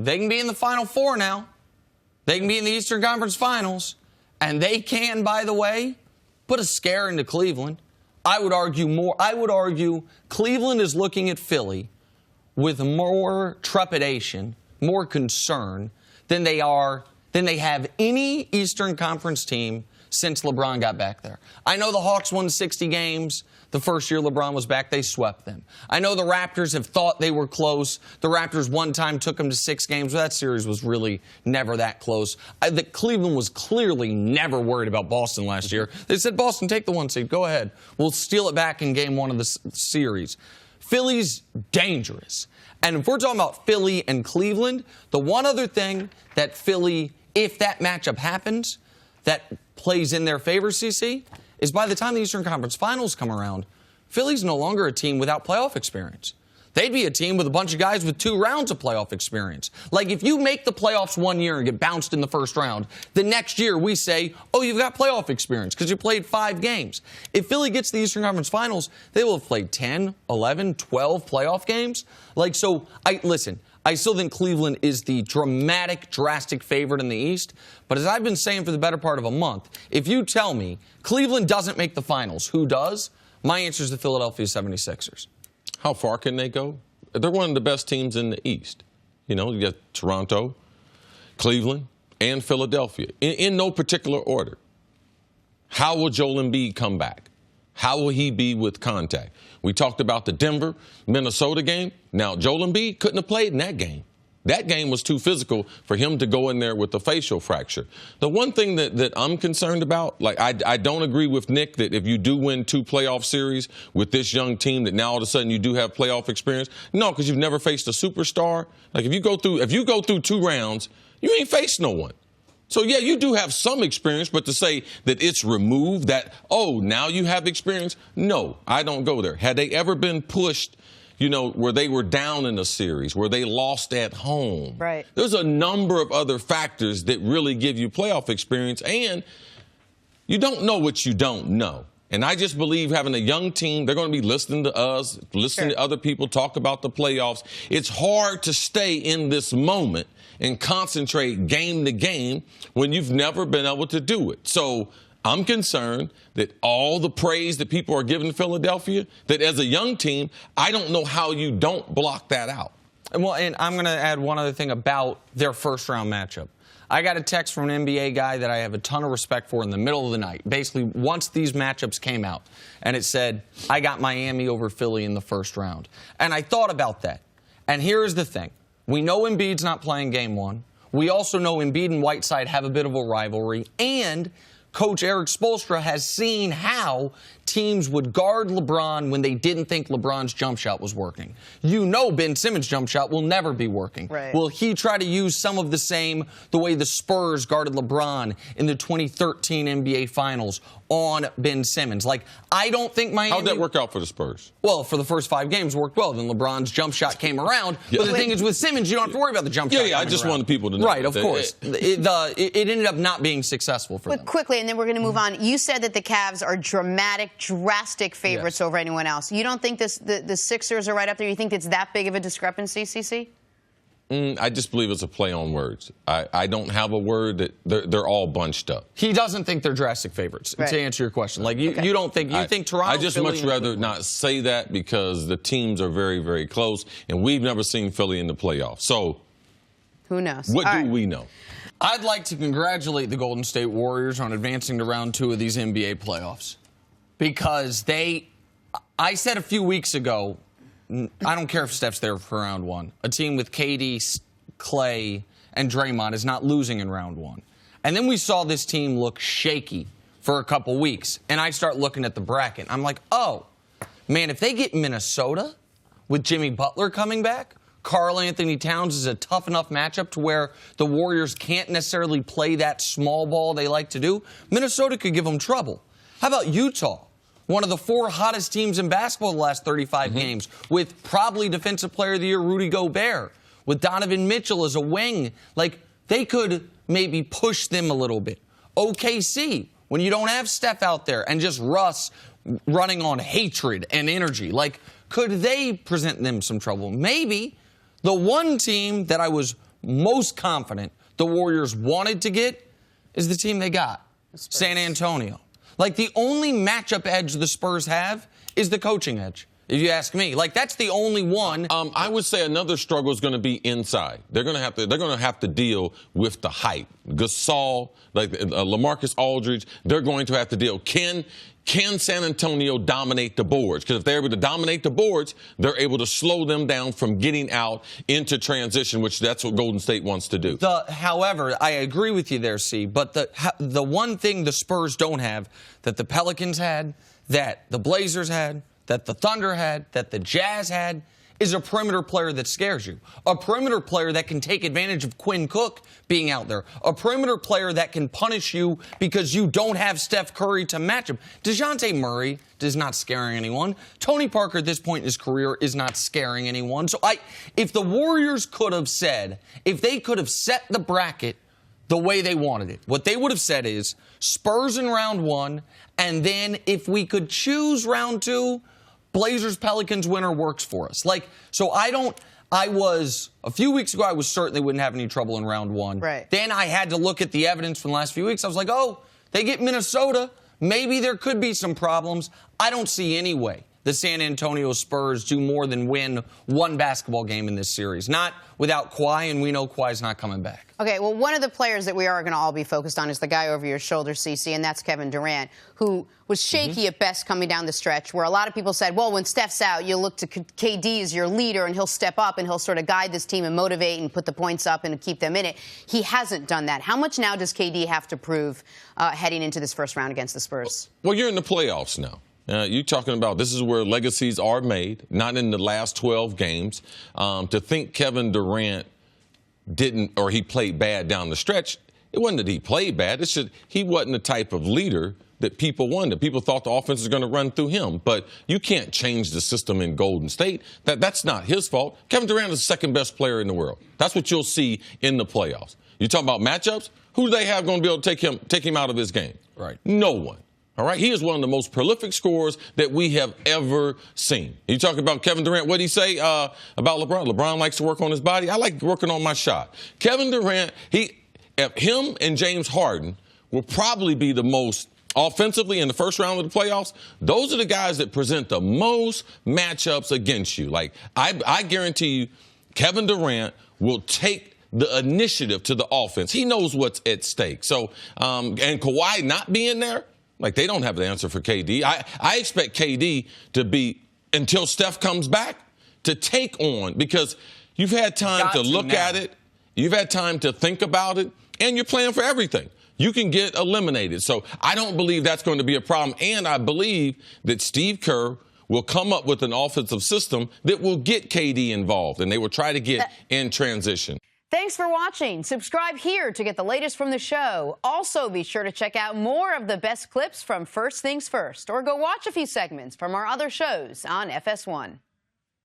they can be in the Final Four now. They can be in the Eastern Conference Finals. And they can, by the way, put a scare into Cleveland. I would argue Cleveland is looking at Philly with more trepidation, more concern than they have any Eastern Conference team since LeBron got back there. I know the Hawks won 60 games. The first year LeBron was back, they swept them. I know the Raptors have thought they were close. The Raptors one time took them to 6 games, but that series was really never that close. Cleveland was clearly never worried about Boston last year. They said, Boston, take the 1 seed. Go ahead. We'll steal it back in game 1 of the series. Philly's dangerous. And if we're talking about Philly and Cleveland, the one other thing that Philly, if that matchup happens, that plays in their favor, CC, is by the time the Eastern Conference Finals come around, Philly's no longer a team without playoff experience. They'd be a team with a bunch of guys with 2 rounds of playoff experience. Like, if you make the playoffs one year and get bounced in the first round, the next year we say, oh, you've got playoff experience because you played 5 games. If Philly gets to the Eastern Conference Finals, they will have played 10, 11, 12 playoff games. I still think Cleveland is the drastic favorite in the East. But as I've been saying for the better part of a month, if you tell me Cleveland doesn't make the finals, who does? My answer is the Philadelphia 76ers. How far can they go? They're one of the best teams in the East. You got Toronto, Cleveland, and Philadelphia, in no particular order. How will Joel Embiid come back? How will he be with contact? We talked about the Denver-Minnesota game. Now, Joel Embiid couldn't have played in that game. That game was too physical for him to go in there with a facial fracture. The one thing that I'm concerned about, I don't agree with Nick that if you do win 2 playoff series with this young team, that now all of a sudden you do have playoff experience. No, because you've never faced a superstar. Like, if you go through 2 rounds, you ain't faced no one. So, yeah, you do have some experience, but to say that it's removed, that, oh, now you have experience, no, I don't go there. Had they ever been pushed, where they were down in a series, where they lost at home. Right. There's a number of other factors that really give you playoff experience, and you don't know what you don't know. And I just believe having a young team, they're going to be listening to us, listening to other people talk about the playoffs. It's hard to stay in this moment and concentrate game to game when you've never been able to do it. So I'm concerned that all the praise that people are giving Philadelphia, that as a young team, I don't know how you don't block that out. Well, and I'm going to add one other thing about their first-round matchup. I got a text from an NBA guy that I have a ton of respect for in the middle of the night, basically once these matchups came out, and it said, I got Miami over Philly in the first round. And I thought about that. And here is the thing. We know Embiid's not playing game 1. We also know Embiid and Whiteside have a bit of a rivalry, and Coach Eric Spoelstra has seen how teams would guard LeBron when they didn't think LeBron's jump shot was working. Ben Simmons' jump shot will never be working. Right. Will he try to use some of the way the Spurs guarded LeBron in the 2013 NBA Finals on Ben Simmons? I don't think Miami... How'd that work out for the Spurs? Well, for the first 5 games, it worked well. Then LeBron's jump shot came around. Yeah. But the thing is, with Simmons, you don't have to worry about the jump shot. Yeah, I just wanted people to know. Right, of course. It ended up not being successful for them. Quickly, and then we're going to move on. You said that the Cavs are drastic favorites over anyone else. You don't think the Sixers are right up there? You think it's that big of a discrepancy, CC? I just believe it's a play on words. I don't have a word that they're all bunched up. He doesn't think they're drastic favorites, to answer your question. You don't think, you think Toronto... I just much rather not say that because the teams are very, very close, and we've never seen Philly in the playoffs. So, who knows? What do we know? I'd like to congratulate the Golden State Warriors on advancing to round 2 of these NBA playoffs. Because I said a few weeks ago, I don't care if Steph's there for round 1. A team with KD, Clay, and Draymond is not losing in round 1. And then we saw this team look shaky for a couple weeks. And I start looking at the bracket. I'm like, oh, man, if they get Minnesota with Jimmy Butler coming back, Karl Anthony Towns is a tough enough matchup to where the Warriors can't necessarily play that small ball they like to do. Minnesota could give them trouble. How about Utah? One of the 4 hottest teams in basketball the last 35 games, with probably Defensive Player of the Year Rudy Gobert, with Donovan Mitchell as a wing. They could maybe push them a little bit. OKC, when you don't have Steph out there and just Russ running on hatred and energy, could they present them some trouble? Maybe. The one team that I was most confident the Warriors wanted to get is the team they got, San Antonio. Like, the only matchup edge the Spurs have is the coaching edge, if you ask me. Like, that's the only one. I would say another struggle is going to be inside. They're going to have to deal with the height. Gasol, like LaMarcus Aldridge, they're going to have to deal. Can San Antonio dominate the boards? Because if they're able to dominate the boards, they're able to slow them down from getting out into transition, which that's what Golden State wants to do. However, I agree with you there, C, but the one thing the Spurs don't have that the Pelicans had, that the Blazers had, that the Thunder had, that the Jazz had, is a perimeter player that scares you. A perimeter player that can take advantage of Quinn Cook being out there. A perimeter player that can punish you because you don't have Steph Curry to match him. DeJounte Murray is not scaring anyone. Tony Parker at this point in his career is not scaring anyone. So if the Warriors could have said, if they could have set the bracket the way they wanted it, what they would have said is Spurs in round 1, and then if we could choose round 2, Blazers-Pelicans winner works for us. A few weeks ago, I was certain they wouldn't have any trouble in round 1. Right. Then I had to look at the evidence from the last few weeks. I was like, oh, they get Minnesota. Maybe there could be some problems. I don't see any way the San Antonio Spurs do more than win one basketball game in this series. Not without Kawhi, and we know Kawhi's not coming back. Okay, well, one of the players that we are going to all be focused on is the guy over your shoulder, CC, and that's Kevin Durant, who was shaky at best coming down the stretch, where a lot of people said, well, when Steph's out, you'll look to KD as your leader, and he'll step up, and he'll sort of guide this team and motivate and put the points up and keep them in it. He hasn't done that. How much now does KD have to prove heading into this first round against the Spurs? Well, you're in the playoffs now. You're talking about this is where legacies are made, not in the last 12 games. To think Kevin Durant he played bad down the stretch, it wasn't that he played bad. It's just he wasn't the type of leader that people wanted. People thought the offense was going to run through him. But you can't change the system in Golden State. That's not his fault. Kevin Durant is the second best player in the world. That's what you'll see in the playoffs. You talking about matchups? Who do they have going to be able to take him out of his game? Right. No one. All right, he is one of the most prolific scorers that we have ever seen. You talk about Kevin Durant, what did he say about LeBron? LeBron likes to work on his body. I like working on my shot. Kevin Durant, him and James Harden will probably be the most offensively in the first round of the playoffs. Those are the guys that present the most matchups against you. Like, I guarantee you, Kevin Durant will take the initiative to the offense. He knows what's at stake. So, and Kawhi not being there, like, they don't have the answer for KD. I expect KD to be, until Steph comes back, to take on, because you've had time to look at it, you've had time to think about it, and you're playing for everything. You can get eliminated. So I don't believe that's going to be a problem. And I believe that Steve Kerr will come up with an offensive system that will get KD involved, and they will try to get in transition. Thanks for watching. Subscribe here to get the latest from the show. Also, be sure to check out more of the best clips from First Things First, or go watch a few segments from our other shows on FS1.